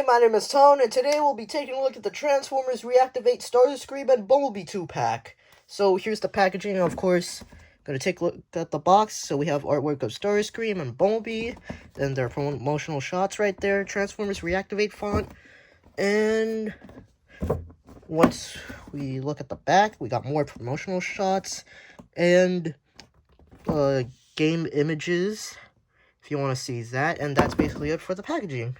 my name is Tone, and today we'll be taking a look at the Transformers Reactivate Starscream and Bumblebee 2-pack. So here's the packaging, of course. Gonna take a look at the box. So we have artwork of Starscream and Bumblebee, then their promotional shots right there, Transformers Reactivate font, and once we look at the back, we got more promotional shots, and game images, if you want to see that, and that's basically it for the packaging.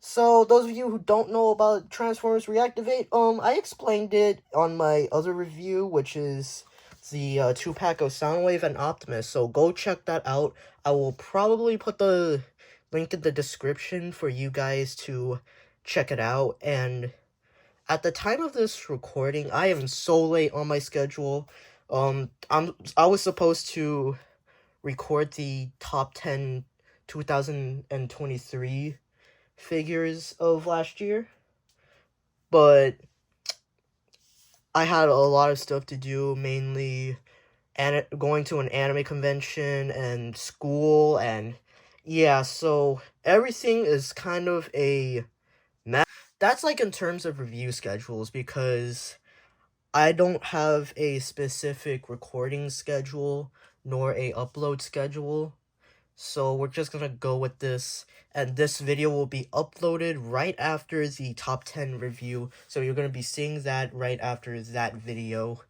So, those of you who don't know about Transformers Reactivate, I explained it on my other review, which is the 2-pack of Soundwave and Optimus, so go check that out. I will probably put the link in the description for you guys to check it out, and at the time of this recording, I am so late on my schedule. I was supposed to record the top 10 2023 figures of last year, but I had a lot of stuff to do, mainly going to an anime convention and school, and yeah, so everything is kind of a mess. That's like in terms of review schedules, because I don't have a specific recording schedule nor a upload schedule. So we're just gonna go with this, and this video will be uploaded right after the top 10 review, so you're gonna be seeing that right after that video.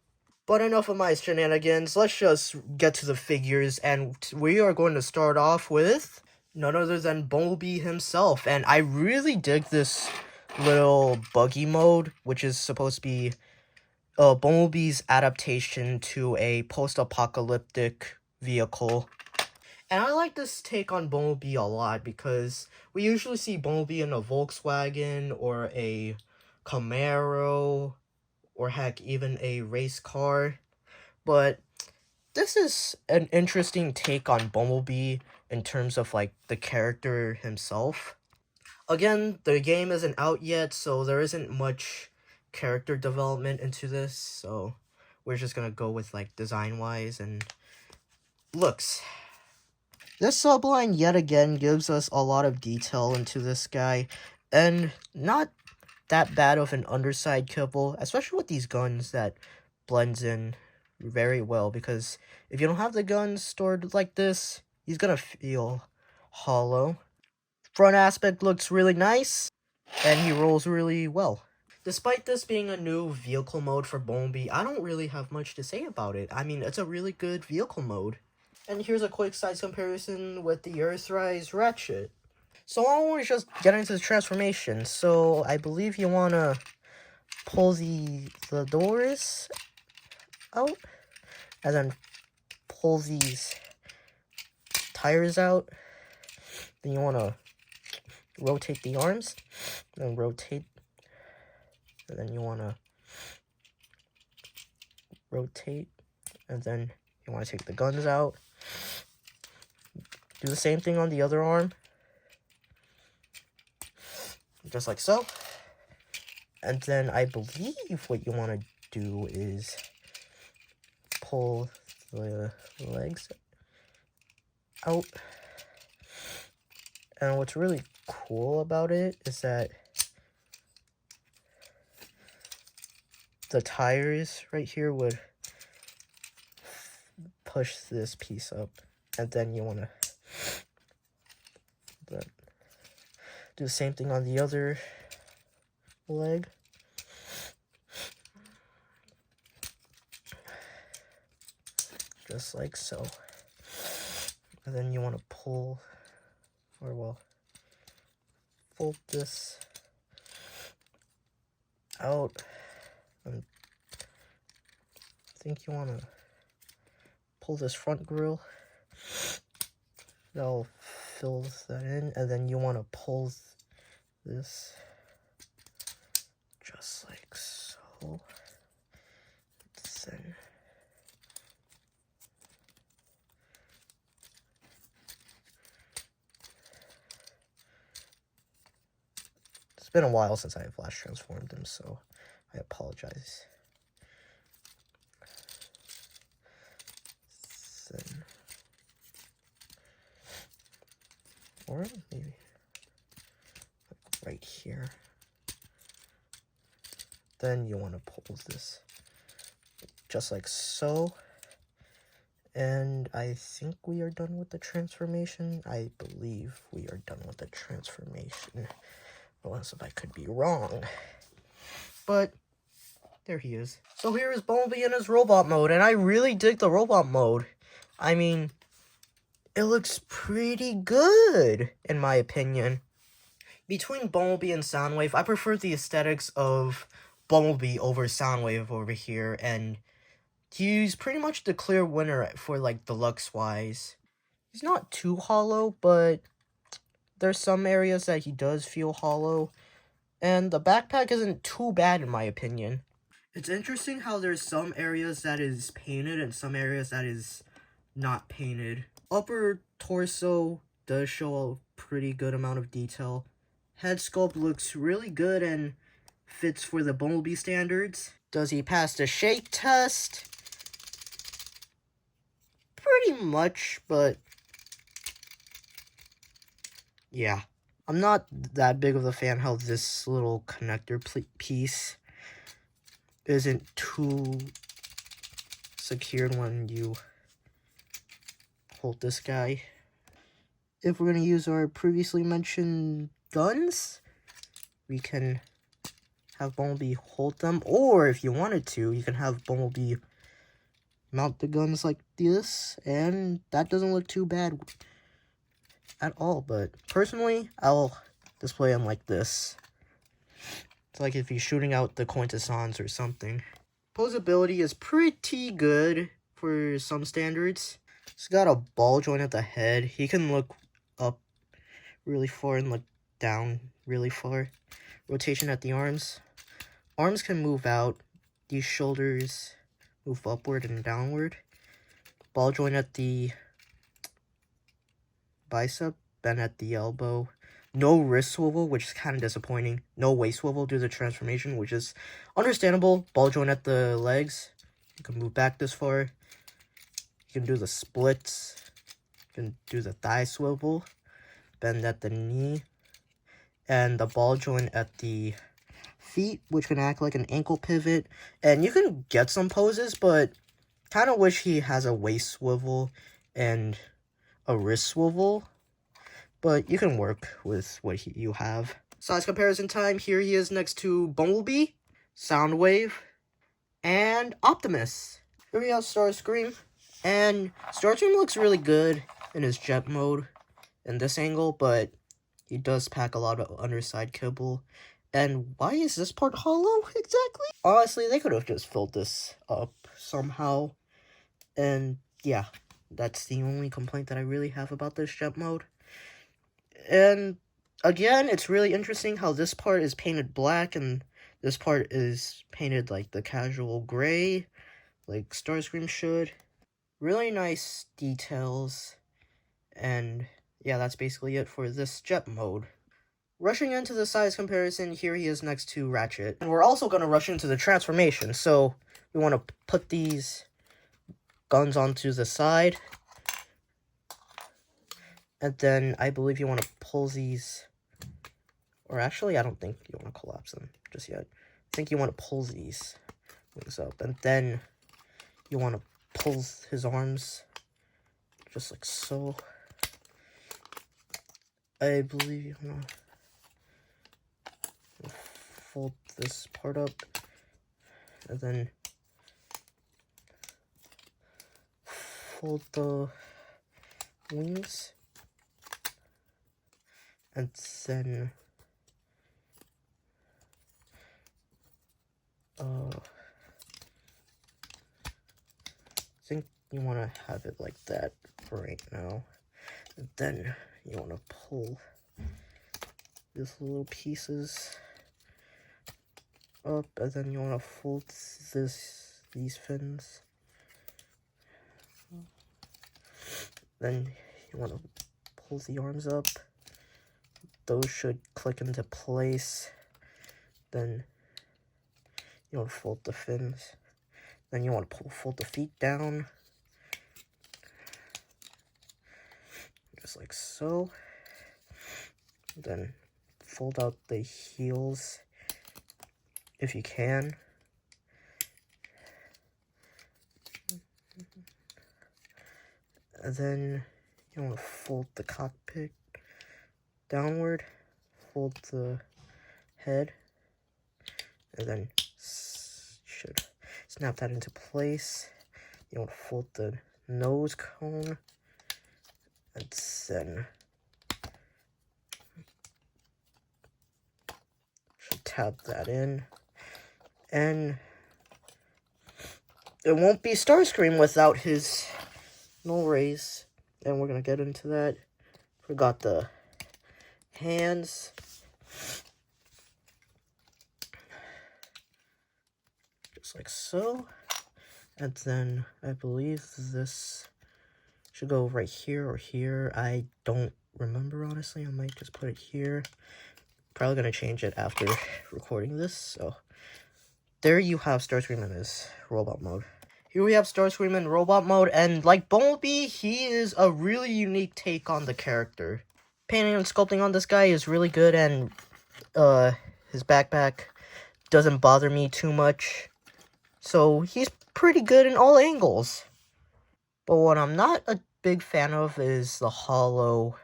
But enough of my shenanigans, let's just get to the figures, and we are going to start off with none other than Bumblebee himself, and I really dig this little buggy mode, which is supposed to be Bumblebee's adaptation to a post-apocalyptic vehicle. And I like this take on Bumblebee a lot, because we usually see Bumblebee in a Volkswagen or a Camaro, or heck, even a race car. But this is an interesting take on Bumblebee in terms of, like, the character himself. Again, the game isn't out yet, so there isn't much character development into this, so we're just gonna go with, like, design-wise and looks. This subline yet again gives us a lot of detail into this guy, and not that bad of an underside kibble, especially with these guns, that blends in very well, because if you don't have the guns stored like this, he's gonna feel hollow. Front aspect looks really nice, and he rolls really well. Despite this being a new vehicle mode for Bumblebee, I don't really have much to say about it. I mean, it's a really good vehicle mode. And here's a quick size comparison with the Earthrise Ratchet. So I want to just get into the transformation. So I believe you want to pull the doors out, and then pull these tires out. Then you want to rotate the arms, then rotate, and then you want to rotate, and then you want to take the guns out. Do the same thing on the other arm, just like so. And then I believe what you want to do is pull the legs out. And what's really cool about it is that the tires right here would push this piece up, and then you want to do the same thing on the other leg. Just like so. And then you want to pull, or well, fold this out. And I think you want to pull this front grille. That'll fill that in, and then you want to pull this just like so. Then it's been a while since I have last transformed him, so I apologize. Then, or maybe like right here. Then you want to pull this just like so. And I think we are done with the transformation. I believe we are done with the transformation. Unless if I could be wrong. But there he is. So here is Bumblebee in his robot mode. And I really dig the robot mode. I mean, it looks pretty good, in my opinion. Between Bumblebee and Soundwave, I prefer the aesthetics of Bumblebee over Soundwave over here. And he's pretty much the clear winner for, like, deluxe-wise. He's not too hollow, but there's some areas that he does feel hollow. And the backpack isn't too bad, in my opinion. It's interesting how there's some areas that is painted and some areas that is not painted. Upper torso does show a pretty good amount of detail. Head sculpt looks really good and fits for the Bumblebee standards. Does he pass the shake test? Pretty much, but yeah. I'm not that big of a fan how this little connector piece isn't too secured when you hold this guy. If we're going to use our previously mentioned guns, we can have Bumblebee hold them, or if you wanted to, you can have Bumblebee mount the guns like this, and that doesn't look too bad at all. But personally, I'll display them like this. It's like if he's shooting out the quintessons or something. Posability is pretty good for some standards. He's got a ball joint at the head. He can look up really far and look down really far. Rotation at the arms. Arms can move out. These shoulders move upward and downward. Ball joint at the bicep and at the elbow. No wrist swivel, which is kind of disappointing. No waist swivel due to the transformation, which is understandable. Ball joint at the legs. You can move back this far. You can do the splits. You can do the thigh swivel. Bend at the knee. And the ball joint at the feet, which can act like an ankle pivot. And you can get some poses, but kind of wish he has a waist swivel and a wrist swivel. But you can work with what you have. Size comparison time. Here he is next to Bumblebee, Soundwave, and Optimus. Here we have Starscream. And Starscream looks really good in his jet mode in this angle, but he does pack a lot of underside kibble. And why is this part hollow exactly? Honestly, they could have just filled this up somehow. And yeah, that's the only complaint that I really have about this jet mode. And again, it's really interesting how this part is painted black and this part is painted like the casual gray, like Starscream should. Really nice details. And yeah, that's basically it for this jet mode. Rushing into the size comparison, here he is next to Ratchet. And we're also going to rush into the transformation. So we want to put these guns onto the side. And then I believe you want to pull these. Or actually, I don't think you want to collapse them just yet. I think you want to pull these wings up. And then you want to pull his arms just like so. I believe you want to fold this part up. And then fold the wings. And then I think you want to have it like that for right now. And then you want to pull these little pieces up, and then you want to fold these fins. Then you want to pull the arms up. Those should click into place. Then you want to fold the fins. Then you want to fold the feet down. Just like so. Then fold out the heels. if you can. And then you want to fold the cockpit downward, fold the head, and then should snap that into place. You want to fold the nose cone, and then should tab that in. And it won't be Starscream without his null rays, and we're gonna get into that. Forgot the hands. Just like so. And then I believe this should go right here or here. I don't remember, honestly. I might just put it here. Probably gonna change it after recording this. So there you have Starscream in his robot mode. Here we have Starscream in robot mode, and like Bumblebee, he is a really unique take on the character. Painting and sculpting on this guy is really good, and his backpack doesn't bother me too much. So he's pretty good in all angles. But what I'm not a big fan of is the hollow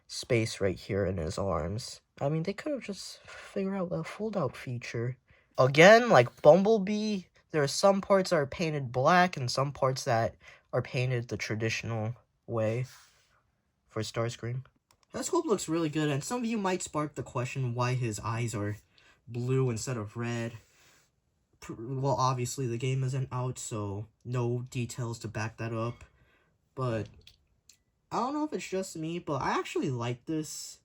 space right here in his arms. I mean, they could have just figured out a fold-out feature. Again, like Bumblebee, there are some parts that are painted black and some parts that are painted the traditional way for Starscream. That sculpt looks really good, and some of you might spark the question why his eyes are blue instead of red. Well, obviously the game isn't out, so no details to back that up. But I don't know if it's just me, but I actually like this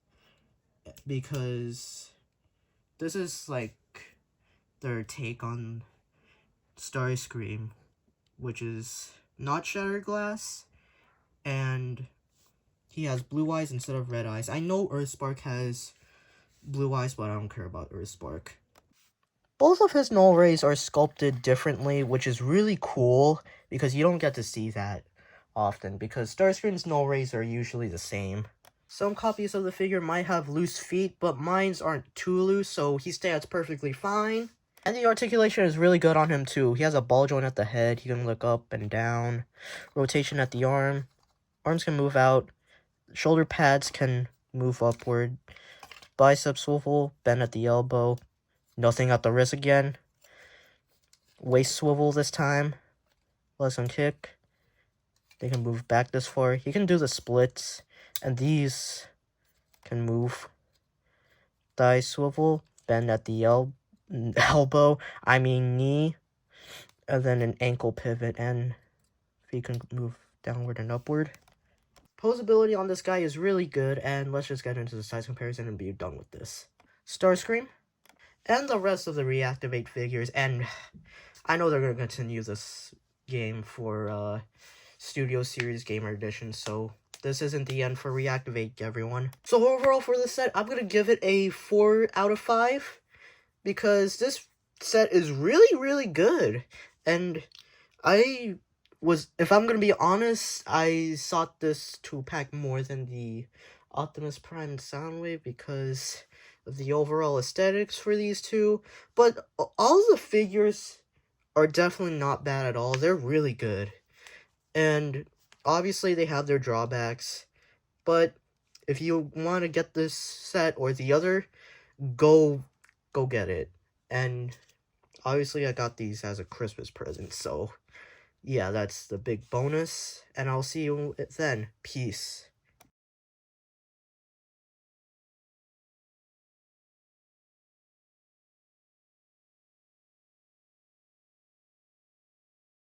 because this is like their take on Starscream, which is not shattered glass, and he has blue eyes instead of red eyes. I know Earthspark has blue eyes, but I don't care about Earthspark. Both of his null rays are sculpted differently, which is really cool, because you don't get to see that often, because Starscream's null rays are usually the same. Some copies of the figure might have loose feet, but mine's aren't too loose, so he stands perfectly fine. And the articulation is really good on him too. He has a ball joint at the head, he can look up and down. Rotation at the arm. Arms can move out. Shoulder pads can move upward. Bicep swivel, bend at the elbow. Nothing at the wrist again. Waist swivel this time. Legs can kick. They can move back this far. He can do the splits. And these can move. Thigh swivel, bend at the elbow, knee. And then an ankle pivot, and feet can move downward and upward. Posability on this guy is really good, and let's just get into the size comparison and be done with this. Starscream, and the rest of the Reactivate figures, and I know they're going to continue this game for Studio Series Gamer Edition, so this isn't the end for Reactivate, everyone. So overall for this set, I'm going to give it a 4 out of 5, because this set is really, really good, and if I'm gonna be honest, I sought this 2-pack more than the Optimus Prime and Soundwave because of the overall aesthetics for these two. But all the figures are definitely not bad at all. They're really good. And obviously they have their drawbacks. But if you want to get this set or the other, go get it. And obviously I got these as a Christmas present, so yeah, that's the big bonus, and I'll see you then. Peace.